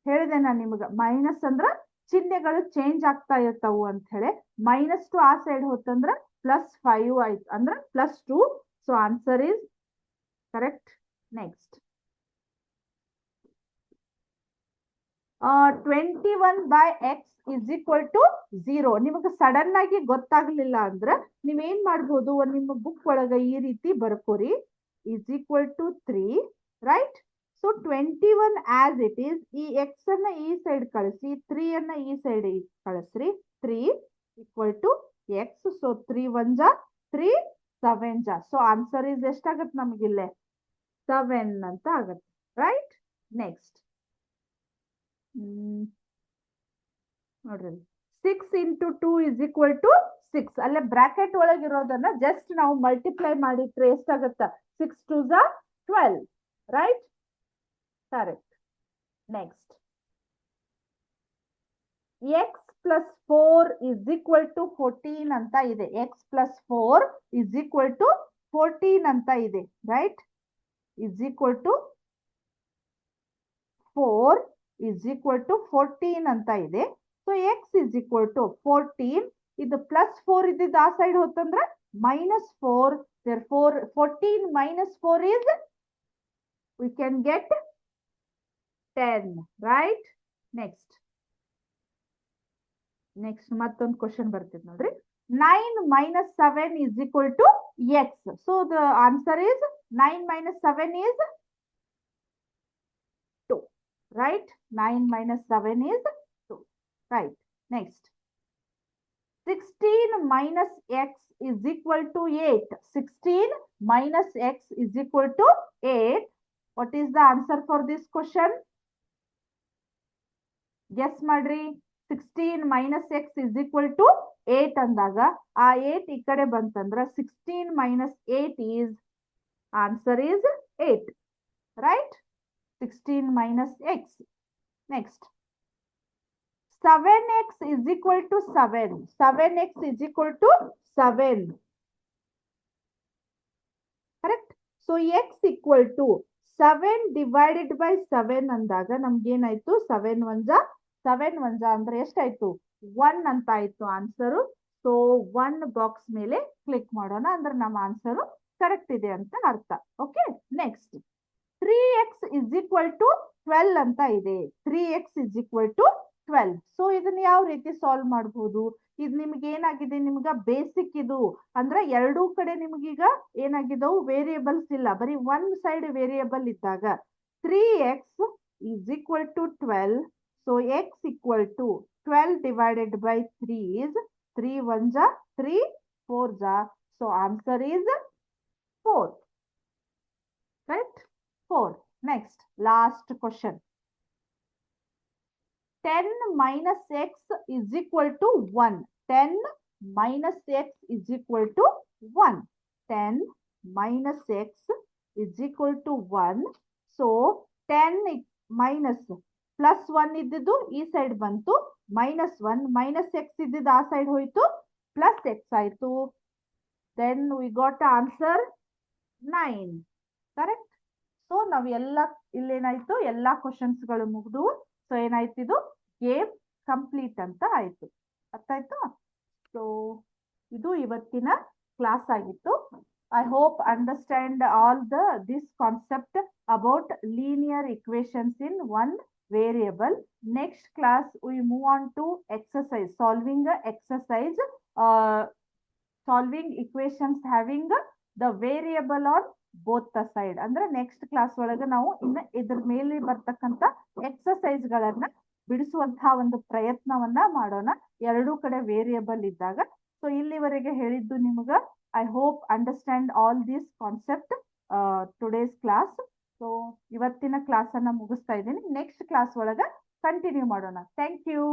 [SPEAKER 1] ಹೇಳಿದೆ ನಾನು ನಿಮ್ಗ, ಮೈನಸ್ ಅಂದ್ರ ಚಿಹ್ನೆಗಳು ಚೇಂಜ್ ಆಗ್ತಾ ಇರ್ತಾವು ಅಂತ ಹೇಳಿ. -2 ಆ ಸೈಡ್ ಹೋತಂದ್ರ +5 ಆಯ್ತು, ಅಂದ್ರ +2. So answer is correct. Next 21/x is equal to 0. ನಿಮಗೆ ಸಡನ್ ಆಗಿ ಗೊತ್ತಾಗ್ಲಿಲ್ಲ ಅಂದ್ರ ನೀವೇನ್ ಮಾಡ್ಬೋದು, ನಿಮ್ಮ ಬುಕ್ ಒಳಗ ಈ ರೀತಿ ಬರ್ಕೋರಿ, is equal to 3, right? So 21 as it is, ಈ x ಅನ್ನ ಈ ಸೈಡ್ ಕಳಿಸಿ, 3 ಅನ್ನ ಈ ಸೈಡ್ ಕಳಿಸ್ರಿ. 3 equal to x. ಸೊ 3 1 ಜಾ 3, 7 ಜಾ. ಸೊ ಆನ್ಸರ್ ಇಸ್ ಎಷ್ಟಾಗತ್ತೆ ನಮಗಿಲ್ಲೇ 7 ಅಂತ ಆಗತ್ತೆ, ರೈಟ್? ನೆಕ್ಸ್ಟ್ ನೋಡ್ರಿ, 6 into 2 is equal to 6. ಅಲ್ಲೇ ಬ್ರಾಕೆಟ್ ಒಳಗಿರೋದನ್ನ ಜಸ್ಟ್ ನಾವು ಮಲ್ಟಿಪ್ಲೈ ಮಾಡಿಟ್ರೆ ಎಷ್ಟಾಗತ್ತ? 6 2 ಜಾ 12, right? Correct. Next x plus 4 is equal to 14 ಅಂತ ಇದೆ. x plus 4 is equal to 14 ಅಂತ ಇದೆ, right? is equal to 4 is equal to 14 ಅಂತ ಇದೆ. So x is equal to 14. ಇದು +4 ಇದ್ದಿದ್ದು ಆ side ಹೋತಂದ್ರೆ -4. therefore 14 minus 4 is, we can get 10, right? Next ಮತ್ತೊಂದು ಕ್ವಶನ್ ಬರ್ತಿದೆ ನೋಡ್ರಿ. 9 minus 7 is equal to x. so the answer is 9 minus 7 is 2, right? 9 minus 7 is 2, right? Next 16 minus x is equal to 8. 16 minus x is equal to 8. What is the answer for this question? Guess ಮಾಡ್ರಿ. 16 minus x is equal to 8 ಅಂದಾಗ ಆ 8 ಈ ಕಡೆ ಬಂತಂದ್ರ 16 minus 8 is, answer is 8, right? 16 minus x. Next 7x is equal to 7. 7x is equal to 7, correct? So x equal to 7 divided by 7 ಅಂದಾಗ ನಮ್ಗೆ ಏನಾಯ್ತು? 7 1 ಜಾ 7 1 ಜಾ ಅಂದ್ರೆ ಎಷ್ಟಾಯ್ತು? 1 ಅಂತ ಆಯ್ತು ಆನ್ಸರು. ಸೊ 1 ಬಾಕ್ಸ್ ಮೇಲೆ ಕ್ಲಿಕ್ ಮಾಡೋಣ, ಅಂದ್ರೆ ನಮ್ಮ ಆನ್ಸರು ಕರೆಕ್ಟ್ ಇದೆ ಅಂತ ಅರ್ಥ. Okay, next 3x is equal to 12 ಅಂತ ಇದೆ. 3x is equal to 12. So ಇದನ್ನ ಯಾವ ರೀತಿ ಸಾಲ್ವ್ ಮಾಡಬಹುದು? ಇದು ನಿಮ್ಗೆ ಏನಾಗಿದೆ, ನಿಮ್ಗ ಬೇಸಿಕ್ ಇದು ಅಂದ್ರೆ ಎರಡೂ ಕಡೆ ನಿಮ್ಗೀಗ ಏನಾಗಿದವು? ವೇರಿಯೇಬಲ್ಸ್ ಇಲ್ಲ, ಬರೀ ಒನ್ ಸೈಡ್ ವೇರಿಯೇಬಲ್ ಇದ್ದಾಗ 3x is equal to 12. So x equal to 12 divided by 3 is 3 1 ಜಾ 3, 4 ಜಾ. So answer is 4, correct? 4. Next, last question. 10 minus x is equal to 1. 10 minus x is equal to 1. 10 minus x is equal to 1. So 10 minus +1 ಇದ್ದಿದ್ದು ಈ side ಬಂತು, -1 minus x ಇದ್ದಿದ್ದು ಆ side ಹೋಯ್ತು, +x ಆಯ್ತು. Then we got answer 9, correct? So ನಾವ್ ಇಲ್ಲೇನಾಯ್ತು ಎಲ್ಲಾ questions ಗಳು ಮುಗ್ದು. ಸೊ ಏನಾಯ್ತು ಇದು ಗೇಮ್ ಕಂಪ್ಲೀಟ್ ಅಂತ ಆಯ್ತು. ಅರ್ಥ ಆಯ್ತು. ಸೊ ಇದು ಇವತ್ತಿನ ಕ್ಲಾಸ್ ಆಗಿತ್ತು. I hope understand all this concept about linear equations in one variable. Next class we move on to exercise, solving a exercise, solving equations having the variable on both the side. ಅಂದ್ರೆ next class ಒಳಗೆ ನಾವು ಇನ್ನು ಇದ್ರ ಮೇಲೆ ಬರ್ತಕ್ಕಂತ exercise ಗಳನ್ನ ಬಿಡಿಸುವಂತಹ ಒಂದು ಪ್ರಯತ್ನವನ್ನ ಮಾಡೋಣ, ಎರಡೂ ಕಡೆ ವೇರಿಯಬಲ್ ಇದ್ದಾಗ. ಸೊ ಇಲ್ಲಿವರೆಗೆ ಹೇಳಿದ್ದು ನಿಮಗ I hope understand all this concept today's class. So ಇವತ್ತಿನ ಕ್ಲಾಸ್ ಅನ್ನ ಮುಗಿಸ್ತಾ ಇದ್ದೀನಿ. ನೆಕ್ಸ್ಟ್ ಕ್ಲಾಸ್ ಒಳಗ ಕಂಟಿನ್ಯೂ ಮಾಡೋಣ. Thank you.